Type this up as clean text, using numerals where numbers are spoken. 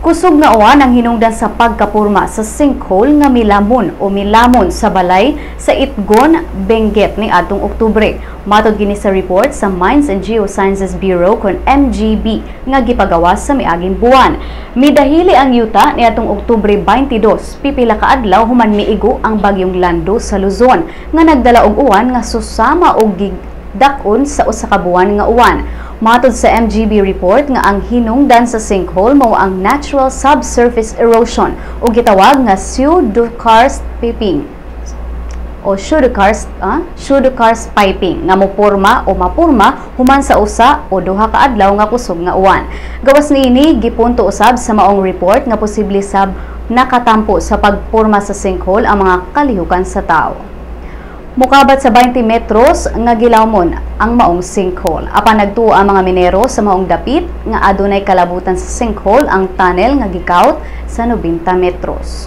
Kusog nga uwan ang hinungdan sa pagkapurma sa sinkhole nga milamon sa balay sa Itgon, Benguet ni atong Oktubre. Matod gini sa report sa Mines and Geosciences Bureau kon MGB nga gipagawas sa miaging buwan. Midahili ang yuta ni atong Oktubre 22, pipila ka adlaw human miigo ang bagyong Lando sa Luzon nga nagdala og uwan nga susama og dakon sa usa ka buwan nga uwan. Matod sa MGB report nga ang hinungdan sa sinkhole mao ang natural subsurface erosion o gitawag nga pseudokarst piping o pseudokarst piping nga mapurma human sa usa o duha ka adlaw nga kusog nga uwan. Gawas niini gipunto usab sa maong report nga posible sab nakatampo sa pagpurma sa sinkhole ang mga kalihukan sa tao. Mukabat sa 20 metros nga gilawmon ang maong sinkhole. Apan nagtuo ang mga minero sa maong dapit nga adunay kalabutan sa sinkhole ang tunnel nga gikawt sa 90 metros.